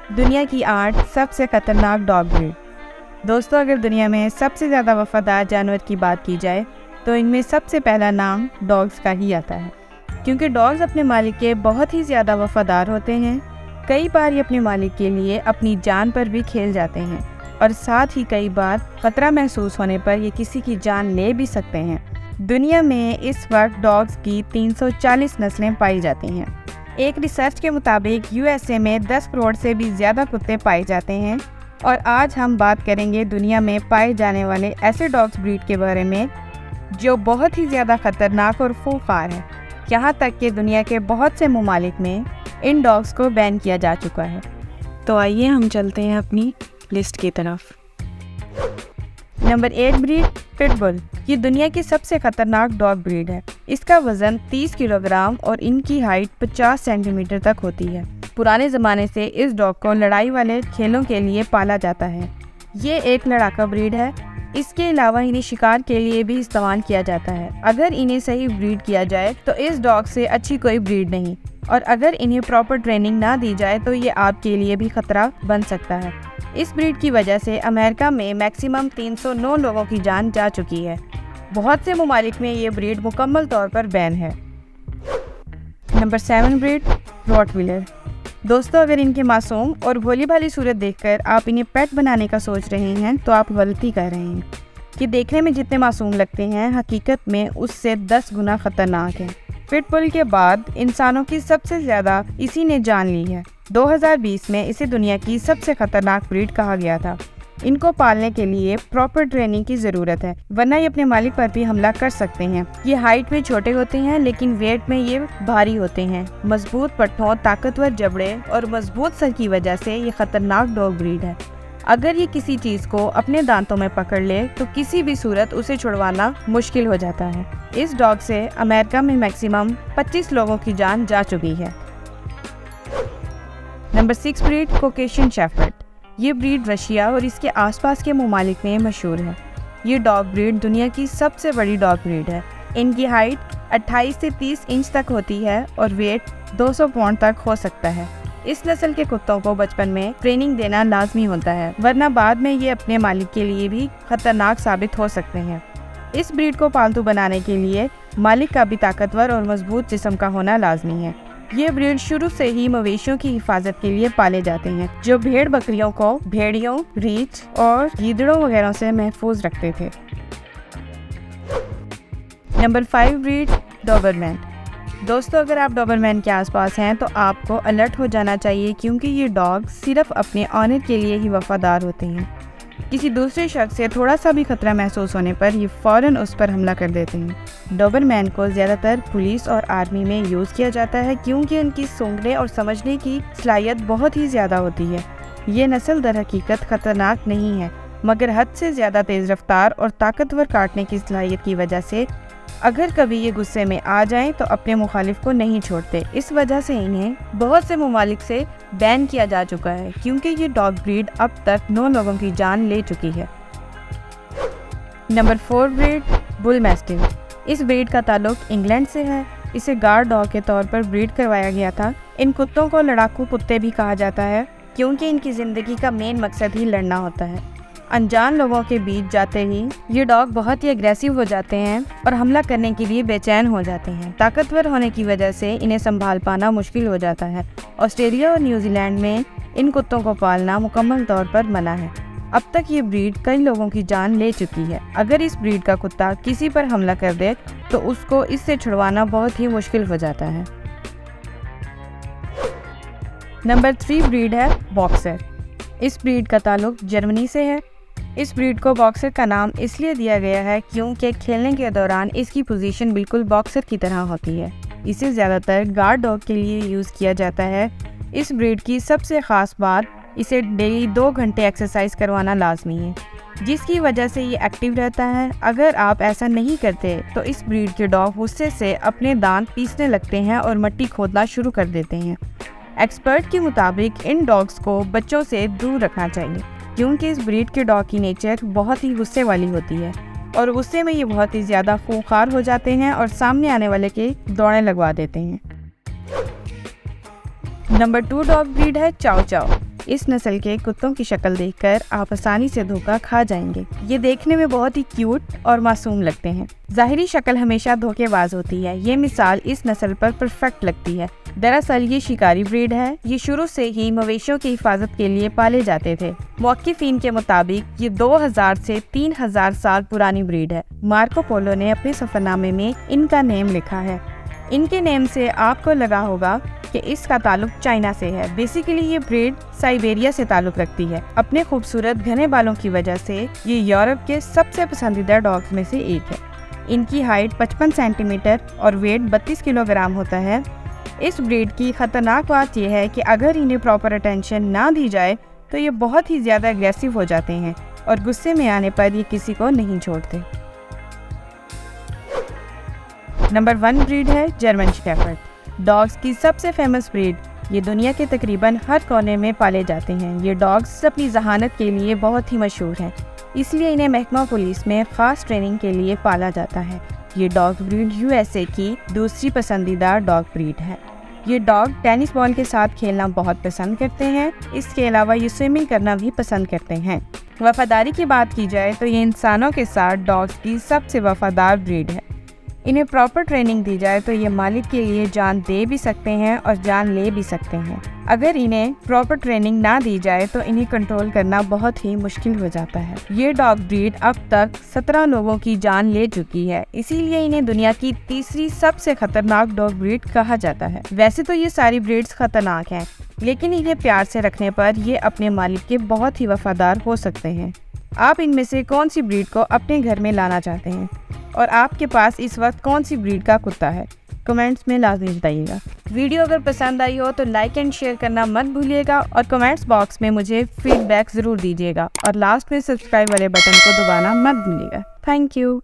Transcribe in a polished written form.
दुनिया की 8 सबसे खतरनाक डॉग ब्रीड। दोस्तों, अगर दुनिया में सबसे ज़्यादा वफादार जानवर की बात की जाए तो इनमें सबसे पहला नाम डॉग्स का ही आता है, क्योंकि डॉग्स अपने मालिक के बहुत ही ज़्यादा वफादार होते हैं। कई बार ये अपने मालिक के लिए अपनी जान पर भी खेल जाते हैं और साथ ही कई बार खतरा महसूस होने पर ये किसी की जान ले भी सकते हैं। दुनिया में इस वक्त डॉग्स की 340 नस्लें पाई जाती हैं। एक रिसर्च के मुताबिक यूएसए में 10 करोड़ से भी ज़्यादा कुत्ते पाए जाते हैं। और आज हम बात करेंगे दुनिया में पाए जाने वाले ऐसे डॉग्स ब्रीड के बारे में जो बहुत ही ज़्यादा खतरनाक और खूंखार है। यहाँ तक कि दुनिया के बहुत से ममालिक में इन डॉग्स को बैन किया जा चुका है। तो आइए हम चलते हैं अपनी लिस्ट की तरफ। Number 8 breed pitbull. ये दुनिया की सबसे खतरनाक डॉग ब्रीड है। इसका वजन 30 किलोग्राम और इनकी हाइट 50 सेंटीमीटर तक होती है। पुराने ज़माने से इस डॉग को लड़ाई वाले खेलों के लिए पाला जाता है। ये एक लड़ाका ब्रीड है। इसके अलावा इन्हें शिकार के लिए भी इस्तेमाल किया जाता है। अगर इन्हें सही ब्रीड किया जाए तो इस डॉग से अच्छी कोई ब्रीड नहीं, और अगर इन्हें प्रॉपर ट्रेनिंग ना दी जाए तो ये आपके लिए भी खतरा बन सकता है। इस ब्रीड की वजह से अमेरिका में मैक्सिमम 309 लोगों की जान जा चुकी है। बहुत से ममालिक में ये ब्रीड मुकम्मल तौर पर बैन है। Number 7 breed Rottweiler. दोस्तों, अगर इनके मासूम और भोली भाली सूरत देखकर आप इन्हें पेट बनाने का सोच रहे हैं तो आप गलती कर रहे हैं। कि देखने में जितने मासूम लगते हैं, हकीकत में उससे 10 गुना खतरनाक है। पिटबुल के बाद इंसानों की सबसे ज़्यादा इसी ने जान ली है। 2020 में इसे दुनिया की सबसे खतरनाक ब्रीड कहा गया था। इनको पालने के लिए प्रॉपर ट्रेनिंग की ज़रूरत है, वरना ये अपने मालिक पर भी हमला कर सकते हैं। ये हाइट में छोटे होते हैं लेकिन वेट में ये भारी होते हैं। मजबूत पट्टों, ताकतवर जबड़े और मजबूत सर की वजह से ये खतरनाक डॉग ब्रीड है। अगर ये किसी चीज़ को अपने दांतों में पकड़ ले तो किसी भी सूरत उसे छुड़वाना मुश्किल हो जाता है। इस डॉग से अमेरिका में मैक्सिमम 25 लोगों की जान जा चुकी है। Number 6 breed Caucasian shepherd. ये ब्रीड रशिया और इसके आसपास के ममालिक में मशहूर है। ये डॉग ब्रीड दुनिया की सबसे बड़ी डॉग ब्रीड है। इनकी हाइट 28 से 30 इंच तक होती है और वेट 200 पाउंड तक हो सकता है। इस नस्ल के कुत्तों को बचपन में ट्रेनिंग देना लाजमी होता है, वरना बाद में ये अपने मालिक के लिए भी खतरनाक साबित हो सकते हैं। इस ब्रीड को पालतू बनाने के लिए मालिक का भी ताकतवर और मजबूत जिस्म का होना लाजमी है। ये ब्रीड शुरू से ही मवेशियों की हिफाजत के लिए पाले जाते हैं, जो भेड़ बकरियों को भेड़ियों, रीछ और गीदड़ों वगैरह से महफूज रखते थे। नंबर 5 ब्रीड डॉबरमैन। दोस्तों, अगर आप डॉबरमैन के आसपास हैं तो आपको अलर्ट हो जाना चाहिए, क्योंकि ये डॉग सिर्फ अपने ऑनर के लिए ही वफादार होते हैं। किसी दूसरे शख्स से थोड़ा सा भी खतरा महसूस होने पर ये फ़ौरन उस पर हमला कर देते हैं। डॉबरमैन को ज़्यादातर पुलिस और आर्मी में यूज़ किया जाता है, क्योंकि उनकी सूंघने और समझने की सलाहियत बहुत ही ज़्यादा होती है। ये नस्ल दर हकीकत खतरनाक नहीं है, मगर हद से ज़्यादा तेज़ रफ्तार और ताकतवर काटने की सलाहियत की वजह से अगर कभी ये गुस्से में आ जाएं तो अपने मुखालिफ को नहीं छोड़ते। इस वजह से इन्हें बहुत से ममालिक से बैन किया जा चुका है, क्योंकि ये डॉग ब्रीड अब तक 9 लोगों की जान ले चुकी है। Number 4 breed bull mastiff. इस ब्रीड का ताल्लुक इंग्लैंड से है। इसे गार्ड डॉग के तौर पर ब्रीड करवाया गया था। इन कुत्तों को लड़ाकू कुत्ते भी कहा जाता है, क्योंकि इनकी ज़िंदगी का मेन मकसद ही लड़ना होता है। अनजान लोगों के बीच जाते ही ये डॉग बहुत ही एग्रेसिव हो जाते हैं और हमला करने के लिए बेचैन हो जाते हैं। ताकतवर होने की वजह से इन्हें संभाल पाना मुश्किल हो जाता है। ऑस्ट्रेलिया और न्यूजीलैंड में इन कुत्तों को पालना मुकम्मल तौर पर मना है। अब तक ये ब्रीड कई लोगों की जान ले चुकी है। अगर इस ब्रीड का कुत्ता किसी पर हमला कर दे तो उसको इससे छुड़वाना बहुत ही मुश्किल हो जाता है। नंबर 3 ब्रीड है बॉक्सर। इस ब्रीड का ताल्लुक जर्मनी से है। इस ब्रीड को बॉक्सर का नाम इसलिए दिया गया है क्योंकि खेलने के दौरान इसकी पोजीशन बिल्कुल बॉक्सर की तरह होती है। इसे ज़्यादातर गार्ड डॉग के लिए यूज़ किया जाता है। इस ब्रीड की सबसे ख़ास बात, इसे डेली 2 घंटे एक्सरसाइज करवाना लाजमी है, जिसकी वजह से ये एक्टिव रहता है। अगर आप ऐसा नहीं करते तो इस ब्रीड के डॉग गुस्से से अपने दांत पीसने लगते हैं और मिट्टी खोदना शुरू कर देते हैं। एक्सपर्ट के मुताबिक इन डॉग्स को बच्चों से दूर रखना चाहिए, क्योंकि इस ब्रीड के डॉग की नेचर बहुत ही गुस्से वाली होती है और गुस्से में ये बहुत ही ज़्यादा खूंखार हो जाते हैं और सामने आने वाले के दौड़ें लगवा देते हैं। नंबर 2 डॉग ब्रीड है चाओ चाओ। इस नस्ल के कुत्तों की शक्ल देखकर आप आसानी से धोखा खा जाएंगे। ये देखने में बहुत ही क्यूट और मासूम लगते हैं। ज़ाहिरी शक्ल हमेशा धोखेबाज होती है। ये मिसाल इस नस्ल पर परफेक्ट लगती है। दरअसल ये शिकारी ब्रीड है। ये शुरू से ही मवेशियों की हिफाजत के लिए पाले जाते थे। मौक़िफ़ीन के मुताबिक ये 2000 से 3000 साल पुरानी ब्रीड है। मार्को पोलो ने अपने सफरनामे में इनका नेम लिखा है। इनके नेम से आपको लगा होगा कि इसका ताल्लुक चाइना से है। बेसिकली ये ब्रीड साइबेरिया से ताल्लुक रखती है। अपने खूबसूरत घने बालों की वजह से ये यूरोप के सबसे पसंदीदा डॉग्स में से एक है। इनकी हाइट 55 सेंटीमीटर और वेट 32 किलोग्राम होता है। इस ब्रीड की ख़तरनाक बात यह है कि अगर इन्हें प्रॉपर अटेंशन ना दी जाए तो ये बहुत ही ज़्यादा एग्रेसिव हो जाते हैं और गुस्से में आने पर ये किसी को नहीं छोड़ते। नंबर 1 ब्रीड है जर्मन शेफर्ड। डॉग्स की सबसे फेमस ब्रीड। ये दुनिया के तकरीबन हर कोने में पाले जाते हैं। ये डॉग्स अपनी जहानत के लिए बहुत ही मशहूर हैं, इसलिए इन्हें महकमा पुलिस में ख़ास ट्रेनिंग के लिए पाला जाता है। ये डॉग ब्रीड यूएसए की दूसरी पसंदीदा डॉग ब्रीड है। ये डॉग टेनिस बॉल के साथ खेलना बहुत पसंद करते हैं। इसके अलावा ये स्विमिंग करना भी पसंद करते हैं। वफादारी की बात की जाए तो ये इंसानों के साथ डॉग्स की सबसे वफादार ब्रीड है। इन्हें प्रॉपर ट्रेनिंग दी जाए तो ये मालिक के लिए जान दे भी सकते हैं और जान ले भी सकते हैं। अगर इन्हें प्रॉपर ट्रेनिंग ना दी जाए तो इन्हें कंट्रोल करना बहुत ही मुश्किल हो जाता है। ये डॉग ब्रीड अब तक 17 लोगों की जान ले चुकी है, इसीलिए इन्हें दुनिया की तीसरी सबसे खतरनाक डॉग ब्रीड कहा जाता है। वैसे तो ये सारी ब्रीड्स खतरनाक हैं, लेकिन इन्हें प्यार से रखने पर ये अपने मालिक के बहुत ही वफादार हो सकते हैं। आप इनमें से कौन सी ब्रीड को अपने घर में लाना चाहते हैं और आपके पास इस वक्त कौन सी ब्रीड का कुत्ता है? कमेंट्स में लाजमी बताइएगा। वीडियो अगर पसंद आई हो तो लाइक एंड शेयर करना मत भूलिएगा और कमेंट्स बॉक्स में मुझे फीडबैक ज़रूर दीजिएगा और लास्ट में सब्सक्राइब वाले बटन को दबाना मत भूलिएगा। Thank you.